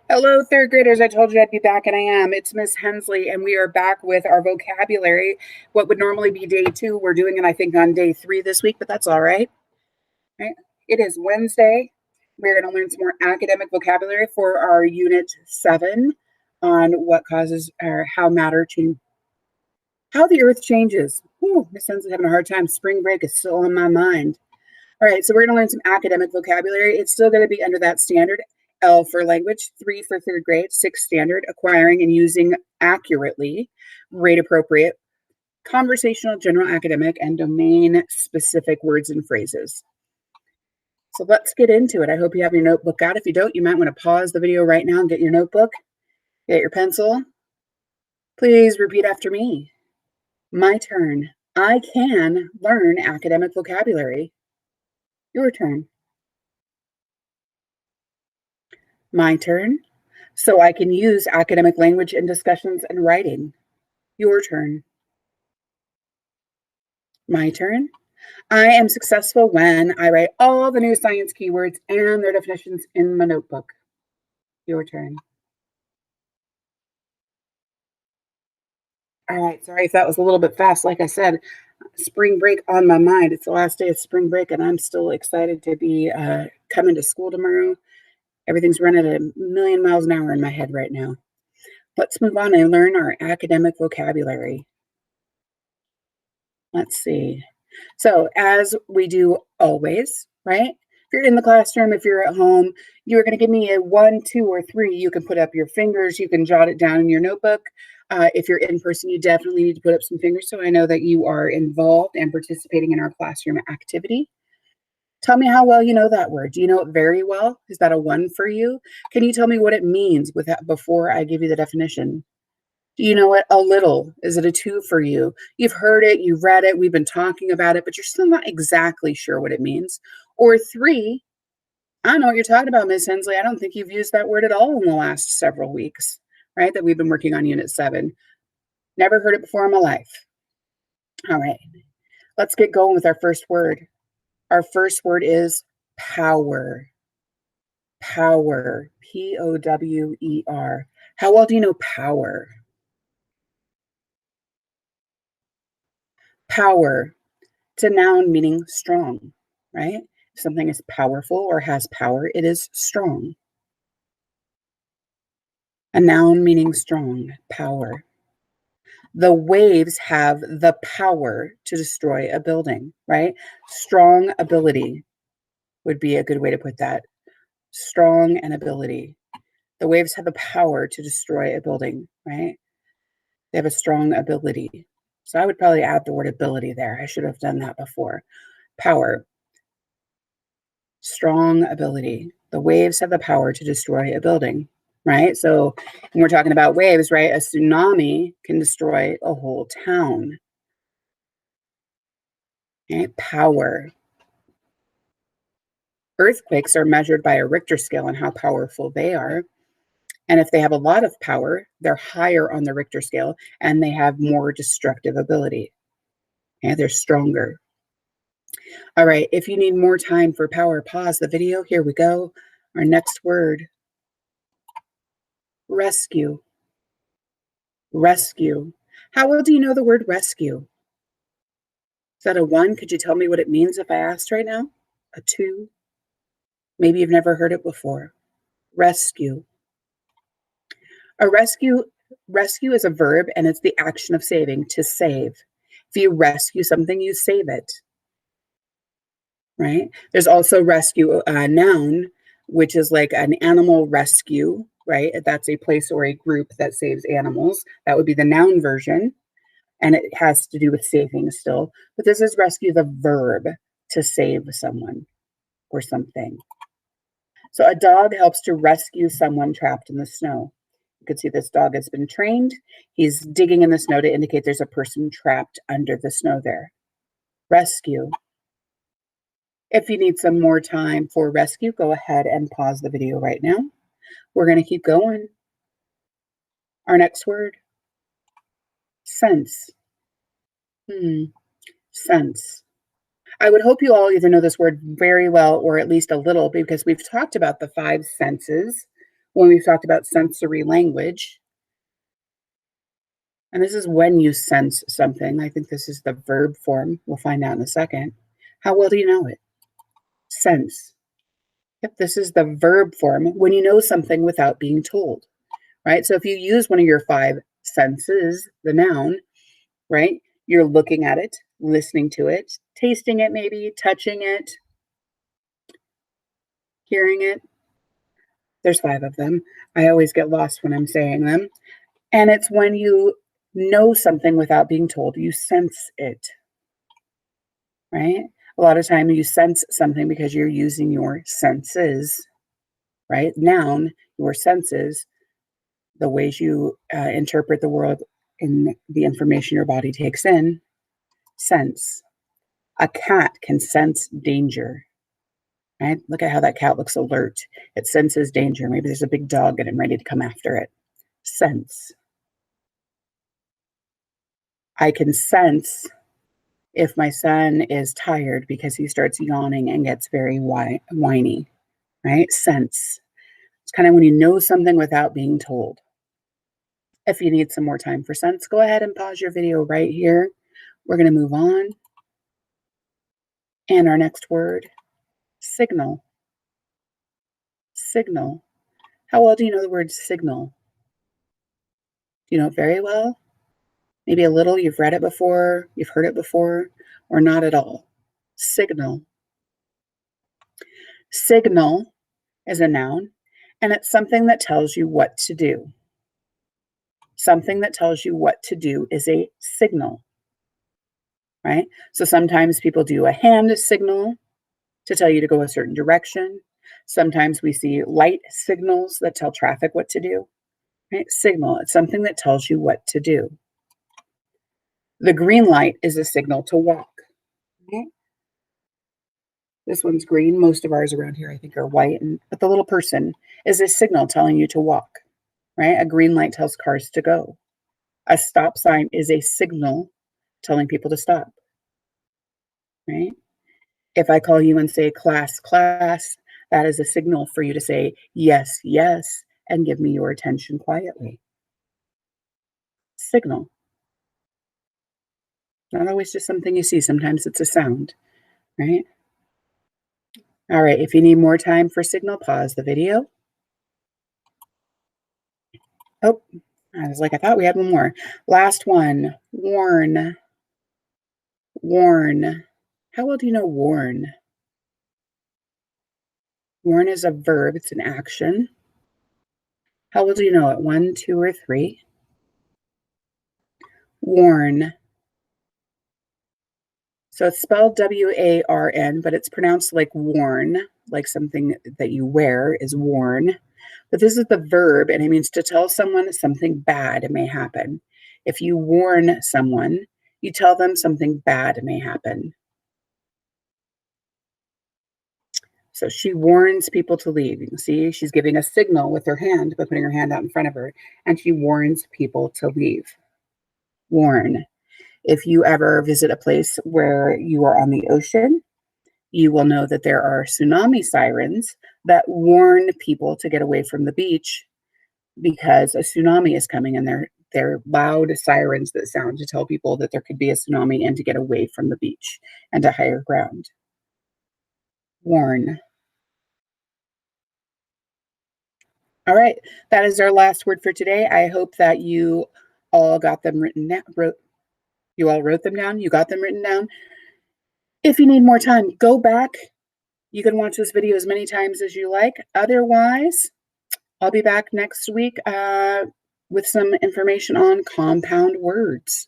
Hello, third graders. I told you I'd be back, and I am. It's Miss Hensley, and we are back with our vocabulary. What would normally be day 2, we're doing it, I think, on day 3 this week, but that's all right. Right? It is Wednesday. We're going to learn some more academic vocabulary for our Unit 7 on what causes or how matter change, how the Earth changes. Whew, Miss Hensley's having a hard time. Spring break is still on my mind. All right, so we're going to learn some academic vocabulary. It's still going to be under that standard. L for language, 3 for third grade, 6 standard, acquiring and using accurately, grade appropriate, conversational, general academic, and domain specific words and phrases. So let's get into it. I hope you have your notebook out. If you don't, you might want to pause the video right now and get your notebook, get your pencil. Please repeat after me. My turn. I can learn academic vocabulary. Your turn. My turn. So I can use academic language in discussions and writing. Your turn. My turn. I am successful when I write all the new science keywords and their definitions in my notebook. Your turn. All right, sorry if that was a little bit fast. Like I said, spring break on my mind. It's the last day of spring break, and I'm still excited to be coming to school tomorrow. Everything's running at a million miles an hour in my head right now. Let's move on and learn our academic vocabulary. Let's see. So, as we do always, right? If you're in the classroom, if you're at home, you're going to give me a 1, 2, or 3. You can put up your fingers. You can jot it down in your notebook. If you're in person, you definitely need to put up some fingers so I know that you are involved and participating in our classroom activity. Tell me how well you know that word. Do you know it very well? Is that a 1 for you? Can you tell me what it means with that before I give you the definition? Do you know it a little? Is it a 2 for you? You've heard it, you've read it, we've been talking about it, but you're still not exactly sure what it means. Or 3, I don't know what you're talking about, Miss Hensley. I don't think you've used that word at all in the last several weeks, right? That we've been working on Unit 7. Never heard it before in my life. All right, let's get going with our first word. Our first word is power. Power. Power. How well do you know power? Power. It's a noun meaning strong, right? If something is powerful or has power, it is strong. A noun meaning strong, power. The waves have the power to destroy a building, right? Strong ability would be a good way to put that. Strong and ability. The waves have the power to destroy a building, right? They have a strong ability. So I would probably add the word ability there. I should have done that before. Power. Strong ability. The waves have the power to destroy a building, right? So when we're talking about waves, right, a tsunami can destroy a whole town. Okay? Power. Earthquakes are measured by a Richter scale and how powerful they are. And if they have a lot of power, they're higher on the Richter scale and they have more destructive ability. Okay? They're stronger. All right, if you need more time for power, pause the video. Here we go. Our next word, rescue. Rescue. How well do you know the word rescue? Is that a 1? Could you tell me what it means if I asked right now? A 2? Maybe you've never heard it before. Rescue. A rescue is a verb and it's the action of saving, to save. If you rescue something, you save it. Right? There's also rescue, noun, which is like an animal rescue, right? That's a place or a group that saves animals. That would be the noun version. And it has to do with saving still. But this is rescue, the verb, to save someone or something. So a dog helps to rescue someone trapped in the snow. You can see this dog has been trained. He's digging in the snow to indicate there's a person trapped under the snow there. Rescue. If you need some more time for rescue, go ahead and pause the video right now. We're going to keep going. Our next word, sense. Sense. I would hope you all either know this word very well or at least a little because we've talked about the 5 senses, when we've talked about sensory language. And this is when you sense something. I think this is the verb form. We'll find out in a second. How well do you know it? Sense. Yep, this is the verb form when you know something without being told, right? So if you use one of your five senses, the noun, right? You're looking at it, listening to it, tasting it, maybe touching it, hearing it. There's five of them. I always get lost when I'm saying them. And it's when you know something without being told, you sense it, right? A lot of time you sense something because you're using your senses, right? Noun, your senses, the ways you interpret the world and the information your body takes in, sense. A cat can sense danger, right? Look at how that cat looks alert. It senses danger. Maybe there's a big dog getting ready to come after it. Sense. I can sense if my son is tired because he starts yawning and gets very whiny, right? Sense. It's kind of when you know something without being told. If you need some more time for sense, go ahead and pause your video right here. We're going to move on. And our next word, signal. Signal. How well do you know the word signal? Do you know it very well? Maybe a little, you've read it before, you've heard it before, or not at all. Signal. Signal is a noun, and it's something that tells you what to do. Something that tells you what to do is a signal, right? So sometimes people do a hand signal to tell you to go a certain direction. Sometimes we see light signals that tell traffic what to do, right? Signal, it's something that tells you what to do. The green light is a signal to walk. Okay? This one's green. Most of ours around here, I think, are white. But the little person is a signal telling you to walk, right? A green light tells cars to go. A stop sign is a signal telling people to stop, right? If I call you and say, class, class, that is a signal for you to say, yes, yes, and give me your attention quietly. Signal. Not always just something you see. Sometimes it's a sound, right? All right, if you need more time for signal, pause the video. Oh, I was like, I thought we had one more. Last one, warn. Warn. How well do you know warn? Warn is a verb, it's an action. How well do you know it? One, two, or three? Warn. So it's spelled W-A-R-N, but it's pronounced like worn, like something that you wear is worn. But this is the verb, and it means to tell someone something bad may happen. If you warn someone, you tell them something bad may happen. So she warns people to leave. You can see she's giving a signal with her hand by putting her hand out in front of her, and she warns people to leave. Warn. If you ever visit a place where you are on the ocean, you will know that there are tsunami sirens that warn people to get away from the beach because a tsunami is coming, and they're loud sirens that sound to tell people that there could be a tsunami and to get away from the beach and to higher ground. Warn. All right, that is our last word for today. I hope that you all got them written down. You all wrote them down. You got them written down. If you need more time, go back. You can watch this video as many times as you like. Otherwise, I'll be back next week with some information on compound words.